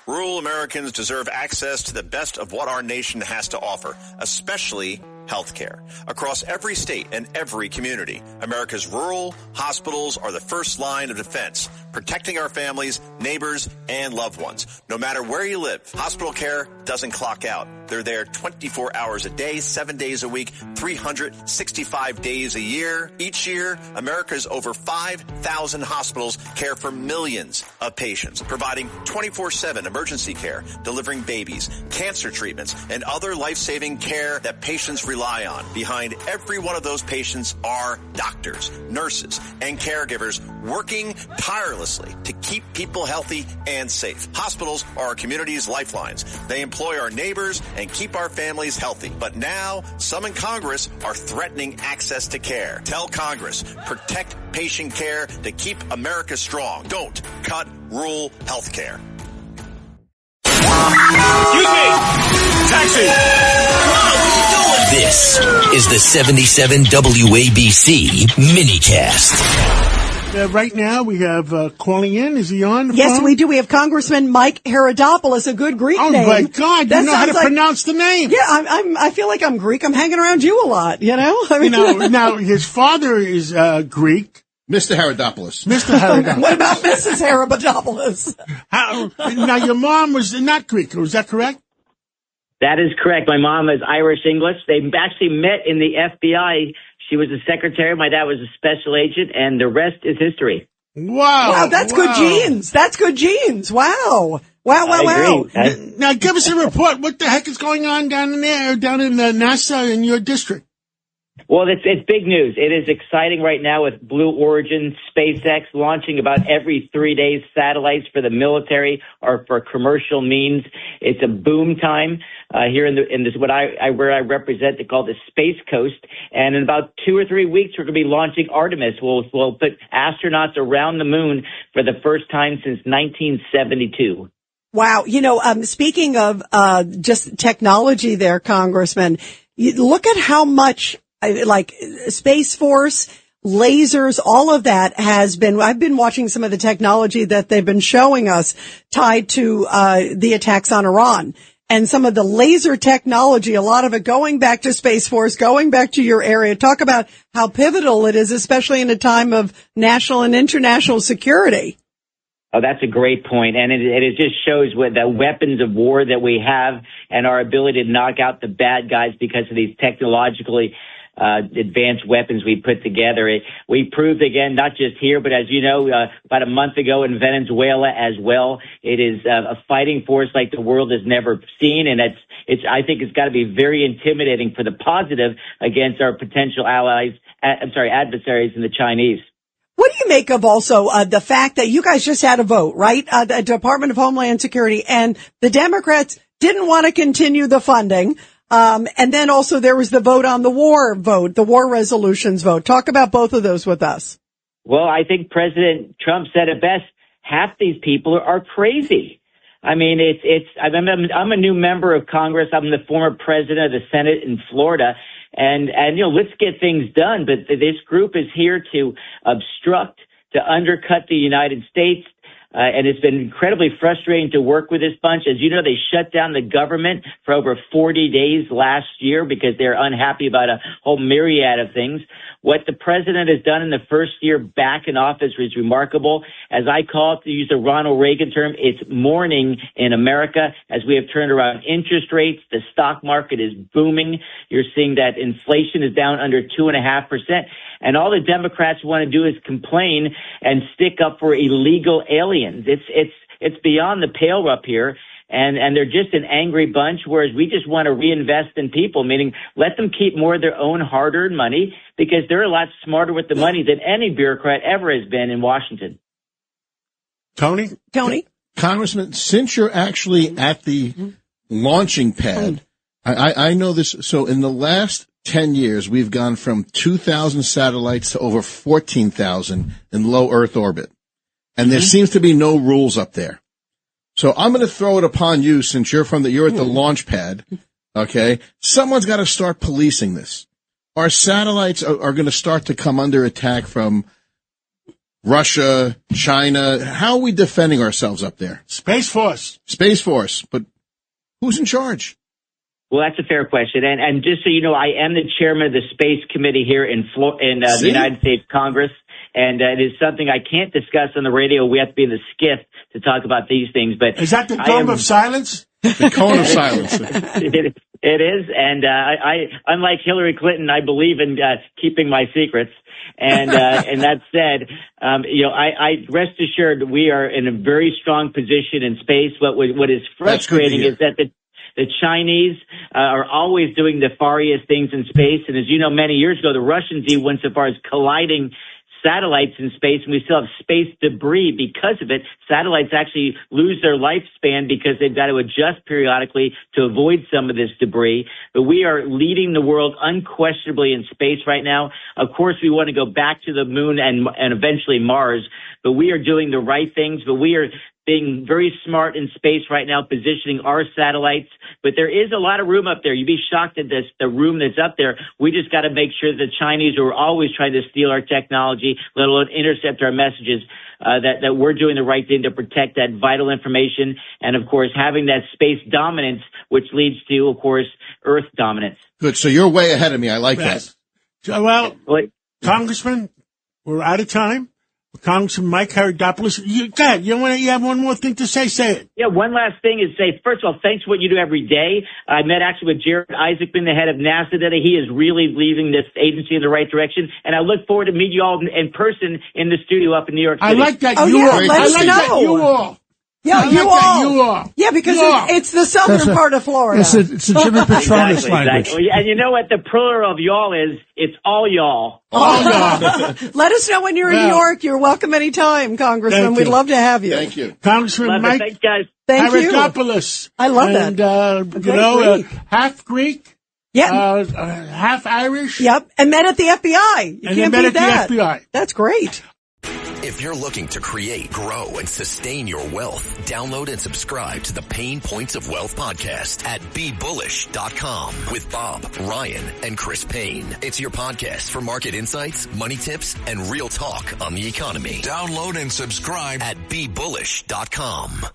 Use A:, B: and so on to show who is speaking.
A: Rural Americans deserve access to the best of what our nation has to offer, especially health care. Across every state and every community, America's rural hospitals are the first line of defense, protecting our families, neighbors, and loved ones. No matter where you live, hospital care doesn't clock out. They're there 24 hours a day, 7 days a week, 365 days a year. Each year, America's over 5,000 hospitals care for millions of patients, providing 24/7 emergency care, delivering babies, cancer treatments, and other life-saving care that patients rely on. Behind every one of those patients are doctors, nurses, and caregivers working tirelessly to keep people healthy and safe. Hospitals are our community's lifelines. They employ our neighbors and keep our families healthy. But now, some in Congress are threatening access to care. Tell Congress, protect patient care to keep America strong. Don't cut rural health care.
B: Excuse me! Taxi!
C: This is the 77 WABC minicast.
D: Right now we have calling in. Is he on the
E: Yes,
D: phone?
E: we do. We have Congressman Mike Haridopolos, a good Greek name.
D: Oh my God! You know how to pronounce the name.
E: Yeah, I feel like I'm Greek. I'm hanging around you a lot. You know. I mean,
D: now his father is Greek.
F: Mr. Haridopolos.
D: Mr. Haridopolos.
E: What about Mrs. Haridopolos?
D: Now your mom was not Greek. Was that correct?
G: That is correct. My mom is Irish English. They actually met in the FBI. She was a secretary. My dad was a special agent, and the rest is history.
D: Wow,
E: that's good genes. That's good genes. Wow. Wow.
D: Now give us a report. What the heck is going on down in there, down in NASA in your district?
G: Well, it's big news. It is exciting right now with Blue Origin, SpaceX launching about every 3 days satellites for the military or for commercial means. It's a boom time here in this where I represent. They call the Space Coast, and in about 2 or 3 weeks we're going to be launching Artemis. We'll put astronauts around the moon for the first time since 1972.
E: Wow. Speaking of just technology, there, Congressman, look at how much. Like Space Force, lasers, all of that I've been watching some of the technology that they've been showing us tied to the attacks on Iran. And some of the laser technology, a lot of it going back to Space Force, going back to your area. Talk about how pivotal it is, especially in a time of national and international security.
G: Oh, that's a great point. And it just shows what the weapons of war that we have and our ability to knock out the bad guys because of these technologically advanced weapons we put together. We proved again, not just here, but as you know, about a month ago in Venezuela as well. It is a fighting force like the world has never seen, and I think it's got to be very intimidating for the positive against our potential adversaries in the Chinese.
E: What do you make of also the fact that you guys just had a vote, right? The Department of Homeland Security, and the Democrats didn't want to continue the funding. And then also there was the vote on the war resolutions vote. Talk about both of those with us.
G: Well, I think President Trump said it best. Half these people are crazy. I mean, I'm a new member of Congress. I'm the former president of the Senate in Florida. And let's get things done. But this group is here to obstruct, to undercut the United States. And it's been incredibly frustrating to work with this bunch. As you know, they shut down the government for over 40 days last year because they're unhappy about a whole myriad of things. What the president has done in the first year back in office is remarkable. As I call it, to use a Ronald Reagan term, it's morning in America as we have turned around interest rates. The stock market is booming. You're seeing that inflation is down under 2.5%. And all the Democrats want to do is complain and stick up for illegal aliens. It's beyond the pale up here. And they're just an angry bunch, whereas we just want to reinvest in people, meaning let them keep more of their own hard-earned money because they're a lot smarter with the money than any bureaucrat ever has been in Washington.
D: Tony?
F: Congressman, since you're actually at the launching pad, I know this. So in the last 10 years, we've gone from 2,000 satellites to over 14,000 in low Earth orbit. And there seems to be no rules up there. So I'm going to throw it upon you since you're at the launch pad. Okay. Someone's got to start policing this. Our satellites are going to start to come under attack from Russia, China. How are we defending ourselves up there?
D: Space Force.
F: Space Force. But who's in charge?
G: Well, that's a fair question. And just so you know, I am the chairman of the Space Committee here in the United States Congress. And it is something I can't discuss on the radio. We have to be in the skiff to talk about these things. But
D: is that the dome of silence?
F: The cone of silence.
G: It is. And I, unlike Hillary Clinton, I believe in keeping my secrets. And that said, I rest assured we are in a very strong position in space. What is frustrating is that the Chinese are always doing nefarious things in space. And as you know, many years ago, the Russians even went so far as colliding satellites in space, and we still have space debris because of it. Satellites actually lose their lifespan because they've got to adjust periodically to avoid some of this debris. But we are leading the world unquestionably in space right now. Of course, we want to go back to the moon and eventually Mars, but we are doing the right things. But we are being very smart in space right now, positioning our satellites. But there is a lot of room up there. You'd be shocked at the room that's up there. We just got to make sure the Chinese, who are always trying to steal our technology, let alone intercept our messages, that we're doing the right thing to protect that vital information. And, of course, having that space dominance, which leads to, of course, Earth dominance.
F: Good. So you're way ahead of me. I like that.
D: So, well, Congressman, we're out of time. Congressman Mike Haridopolos, you have one more thing to say? Say it.
G: Yeah, one last thing is say, first of all, thanks for what you do every day. I met actually with Jared Isaacman, the head of NASA today. He is really leading this agency in the right direction. And I look forward to meeting you all in person in the studio up in New York City.
D: I like that.
E: Oh,
D: you
E: yeah,
D: all.
E: let us know.
D: You all.
E: Yeah,
D: you all.
E: Yeah, because it's the southern part of Florida.
H: It's a Jimmy Petronis language.
G: Exactly. And you know what the plural of y'all is? It's all y'all.
D: All y'all.
E: Let us know when you're in New York. You're welcome anytime, Congressman. We'd love to have you.
F: Thank you.
D: Congressman Mike.
G: Thanks, guys.
E: Thank you.
D: Haridopolos.
E: I love that.
D: And, half Greek.
E: Yeah.
D: Half Irish.
E: Yep. And met at the FBI. You can't beat that.
D: The FBI.
E: That's great.
C: If you're looking to create, grow, and sustain your wealth, download and subscribe to the Pain Points of Wealth podcast at BeBullish.com with Bob, Ryan, and Chris Payne. It's your podcast for market insights, money tips, and real talk on the economy. Download and subscribe at BeBullish.com.